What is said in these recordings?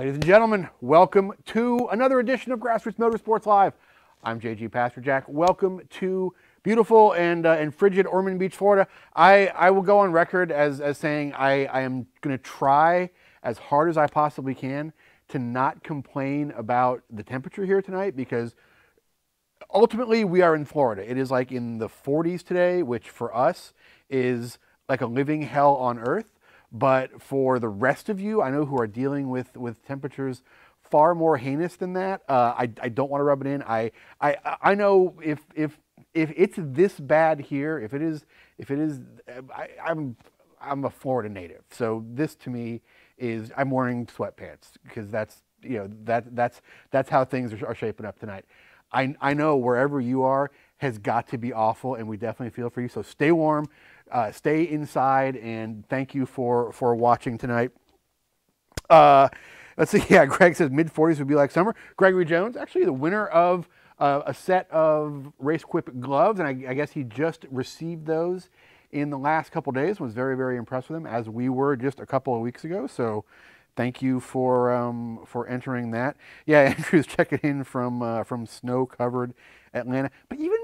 Ladies and gentlemen, welcome to another edition of Grassroots Motorsports Live. I'm JG Pastor Jack. Welcome to beautiful and frigid Ormond Beach, Florida. I will go on record as saying I am going to try as hard as I possibly can to not complain about the temperature here tonight, because ultimately we are in Florida. It is like in the 40s today, which for us is like a living hell on earth. But for the rest of you, I know, who are dealing with temperatures far more heinous than that, I don't want to rub it in. I know if it's this bad here, if it is, I'm a Florida native, so this to me is, I'm wearing sweatpants because that's, you know, that's how things are shaping up tonight. I know wherever you are has got to be awful, and we definitely feel for you. So stay warm. Stay inside, and thank you for watching tonight. Let's see. Yeah, Greg says mid-40s would be like summer. Gregory Jones, actually the winner of a set of Race Quip gloves, and I guess he just received those in the last couple days. Was very, very impressed with them, as we were just a couple of weeks ago. So thank you for entering that. Yeah, Andrew's checking in from snow-covered Atlanta, but even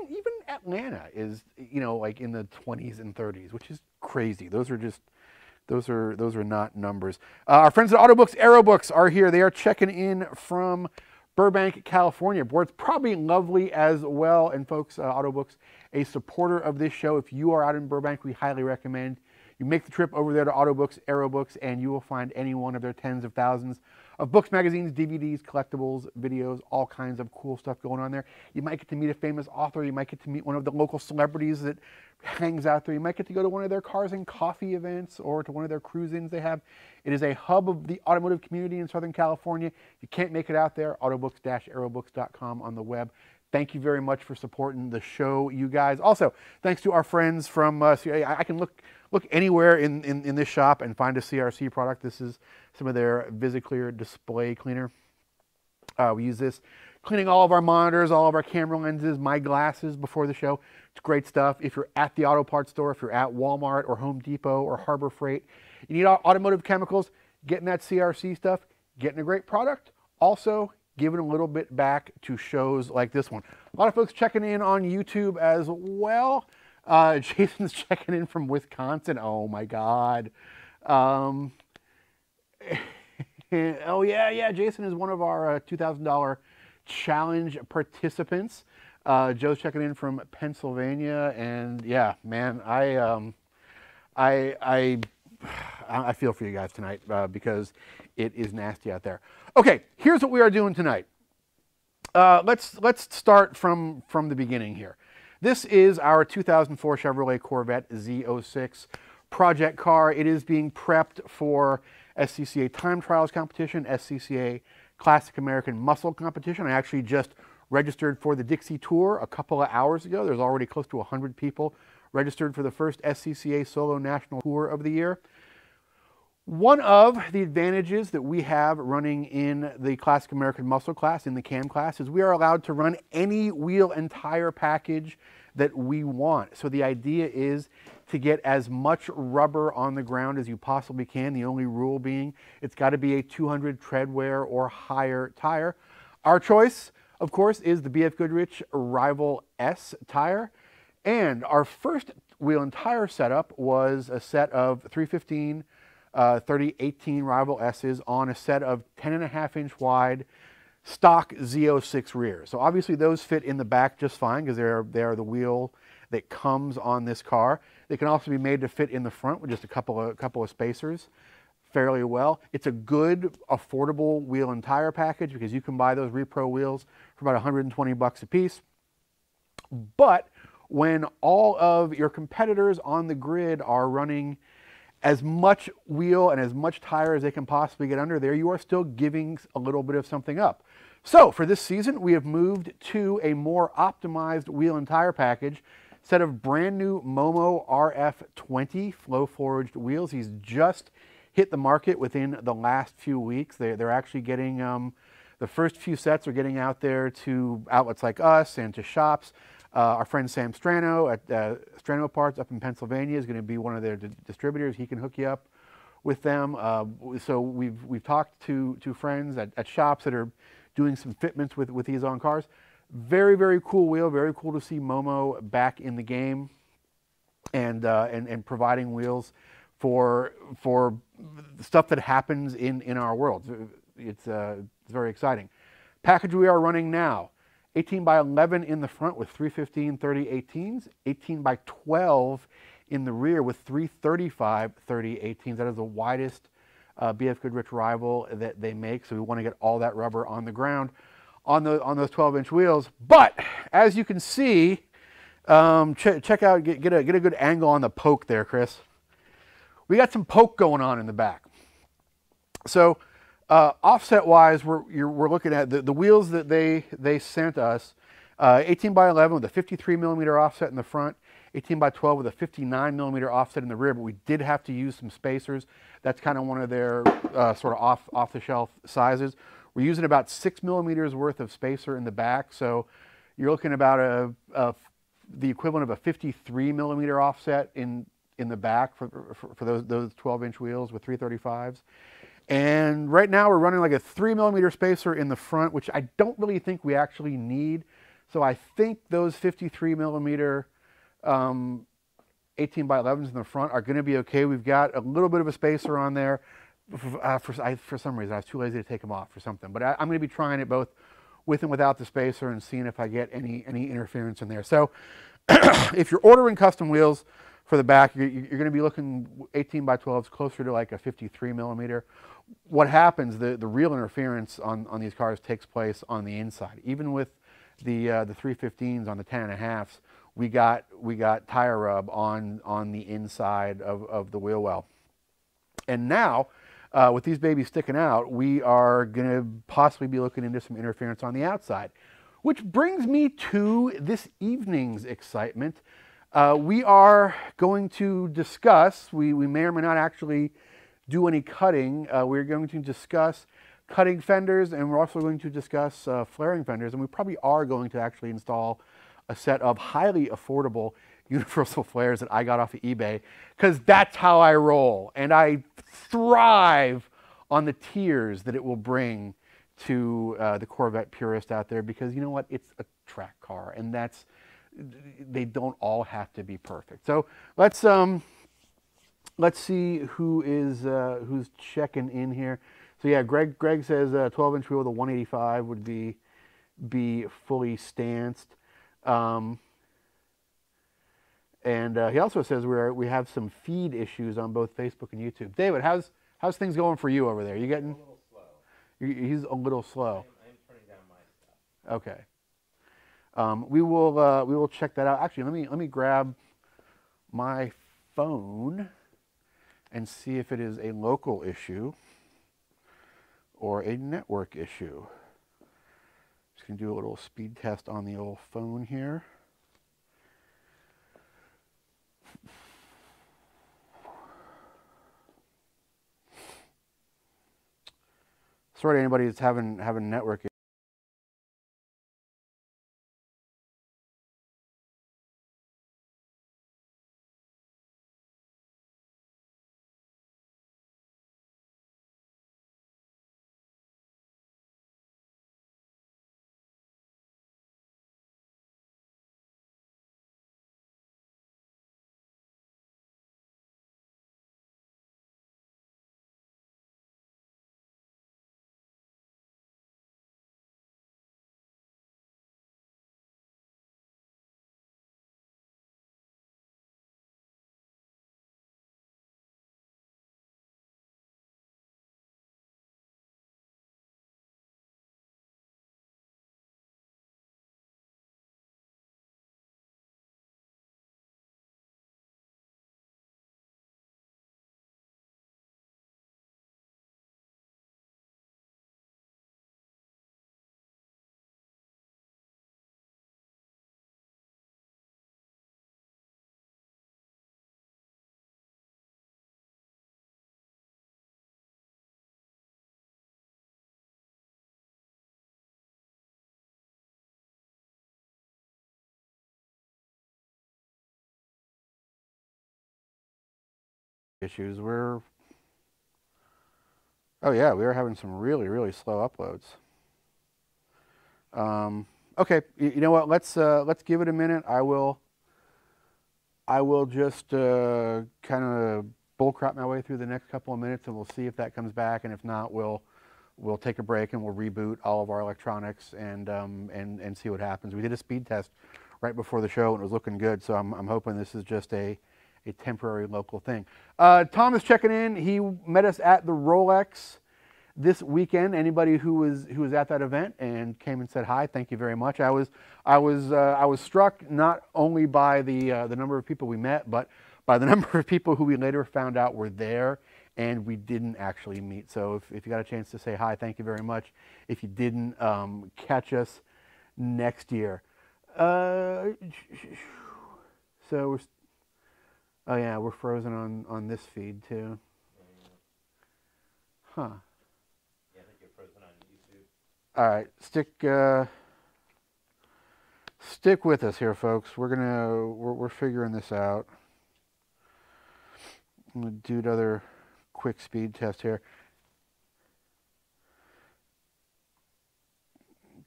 Atlanta is, you know, like in the 20s and 30s, which is crazy. Those are not numbers. Our friends at Autobooks Aerobooks are here. They are checking in from Burbank, California. Board's probably lovely as well. And folks, Autobooks, a supporter of this show. If you are out in Burbank, we highly recommend you make the trip over there to Autobooks Aerobooks, and you will find any one of their tens of thousands of books, magazines, DVDs, collectibles, videos, all kinds of cool stuff going on there. You might get to meet a famous author. You might get to meet one of the local celebrities that hangs out there. You might get to go to one of their Cars and Coffee events or to one of their cruise-ins they have. It is a hub of the automotive community in Southern California. If you can't make it out there, autobooks-aerobooks.com on the web. Thank you very much for supporting the show, you guys. Also, thanks to our friends from I can look anywhere in this shop and find a CRC product. This is some of their VisiClear display cleaner. We use this cleaning all of our monitors, all of our camera lenses, my glasses before the show. It's great stuff. If you're at the auto parts store, if you're at Walmart or Home Depot or Harbor Freight, you need automotive chemicals, getting that CRC stuff, getting a great product. Also, giving a little bit back to shows like this one. A lot of folks checking in on YouTube as well. Jason's checking in from Wisconsin. Oh my God. Oh yeah, Jason is one of our $2,000 challenge participants. Joe's checking in from Pennsylvania, and yeah, man, I feel for you guys tonight because it is nasty out there. Okay, here's what we are doing tonight. Let's start from the beginning here. This is our 2004 Chevrolet Corvette Z06 project car. It is being prepped for SCCA Time Trials competition, SCCA Classic American Muscle competition. I actually just registered for the Dixie Tour a couple of hours ago. There's already close to 100 people registered for the first SCCA Solo National Tour of the year. One of the advantages that we have running in the Classic American Muscle class, in the CAM class, is we are allowed to run any wheel and tire package that we want. So the idea is to get as much rubber on the ground as you possibly can, the only rule being it's got to be a 200 treadwear or higher tire. Our choice, of course, is the BF Goodrich Rival S tire. And our first wheel and tire setup was a set of 315 3018 Rival S's on a set of 10.5-inch wide stock Z06 rears. So obviously those fit in the back just fine because they are the wheel that comes on this car. They can also be made to fit in the front with just a couple of spacers fairly well. It's a good, affordable wheel and tire package because you can buy those repro wheels for about 120 bucks a piece. But when all of your competitors on the grid are running as much wheel and as much tire as they can possibly get under there, you are still giving a little bit of something up. So for this season, we have moved to a more optimized wheel and tire package, set of brand new Momo RF20 flow forged wheels. He's just hit the market within the last few weeks. They're actually getting, the first few sets are getting out there to outlets like us and to shops. Our friend Sam Strano at Strano Parts up in Pennsylvania is going to be one of their distributors. He can hook you up with them. So we've talked to friends at shops that are doing some fitments with these on cars. Very, very cool wheel. Very cool to see Momo back in the game and providing wheels for stuff that happens in our world. It's very exciting. Package we are running now: 18 by 11 in the front with 315 30 18s, 18 by 12 in the rear with 335 30 18s. That is the widest BF Goodrich rival that they make. So we want to get all that rubber on the ground on those 12-inch wheels. But as you can see, check out, get a good angle on the poke there, Chris. We got some poke going on in the back. So offset-wise, we're looking at the wheels that they sent us. 18 by 11 with a 53 millimeter offset in the front, 18 by 12 with a 59 millimeter offset in the rear, but we did have to use some spacers. That's kind of one of their sort of off-the-shelf sizes. We're using about 6 millimeters worth of spacer in the back, so you're looking about the equivalent of a 53 millimeter offset in the back for those 12-inch wheels with 335s. And right now we're running like a 3 millimeter spacer in the front, which I don't really think we actually need. So I think those 53 millimeter 18 by 11s in the front are going to be okay. We've got a little bit of a spacer on there. For some reason, I was too lazy to take them off for something. But I'm going to be trying it both with and without the spacer and seeing if I get any interference in there. So if you're ordering custom wheels for the back, you're going to be looking 18 by 12s closer to like a 53 millimeter. What happens, the real interference on these cars takes place on the inside. Even with the 315s on the 10.5s, we got tire rub on the inside of the wheel well. And now, with these babies sticking out, we are going to possibly be looking into some interference on the outside. Which brings me to this evening's excitement. We are going to discuss, we may or may not actually do any cutting. We're going to discuss cutting fenders, and we're also going to discuss flaring fenders, and we probably are going to actually install a set of highly affordable universal flares that I got off of eBay, because that's how I roll, and I thrive on the tears that it will bring to the Corvette purist out there, because you know what, it's a track car, and they don't all have to be perfect. So let's see who's checking in here. So yeah, Greg says 12-inch wheel with a 185 would be fully stanced. And he also says we have some feed issues on both Facebook and YouTube. David, how's things going for you over there? You getting? A little slow. He's a little slow. I'm turning down my stuff. Okay. We will check that out. Actually, let me grab my phone and see if it is a local issue or a network issue. Just gonna do a little speed test on the old phone here. Sorry to anybody that's having network issues. Oh yeah, we were having some really, really slow uploads. Okay, you know what? Let's give it a minute. I will just kind of bullcrap my way through the next couple of minutes, and we'll see if that comes back. And if not, we'll take a break and we'll reboot all of our electronics and see what happens. We did a speed test right before the show and it was looking good, so I'm hoping this is just a temporary local thing. Tom is checking in. He met us at the Rolex this weekend. Anybody who was at that event and came and said hi, thank you very much. I was struck not only by the number of people we met, but by the number of people who we later found out were there and we didn't actually meet. So if you got a chance to say hi, thank you very much. If you didn't, catch us next year. So oh yeah, we're frozen on this feed too. Huh. Yeah, I think you're frozen on YouTube. All right, stick with us here, folks. We're figuring this out. I'm gonna do another quick speed test here.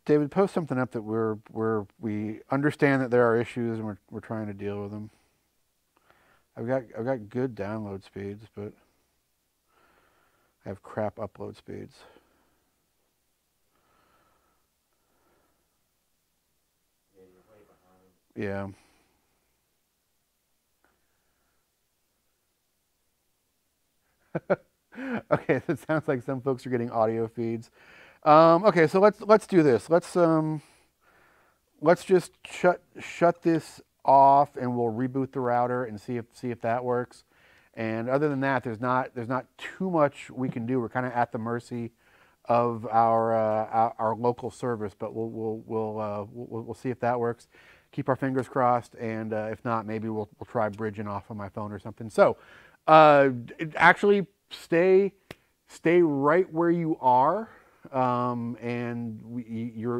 David, post something up that we understand that there are issues and we're trying to deal with them. I've got good download speeds, but I have crap upload speeds. Yeah, you're way behind. Yeah. Okay, so it sounds like some folks are getting audio feeds. Okay, so let's do this. Let's just shut this off, and we'll reboot the router and see if that works. And other than that, there's not too much we can do. We're kind of at the mercy of our local service, but we'll see if that works. Keep our fingers crossed, and if not, maybe we'll try bridging off of my phone or something. So, actually, stay right where you are, and you're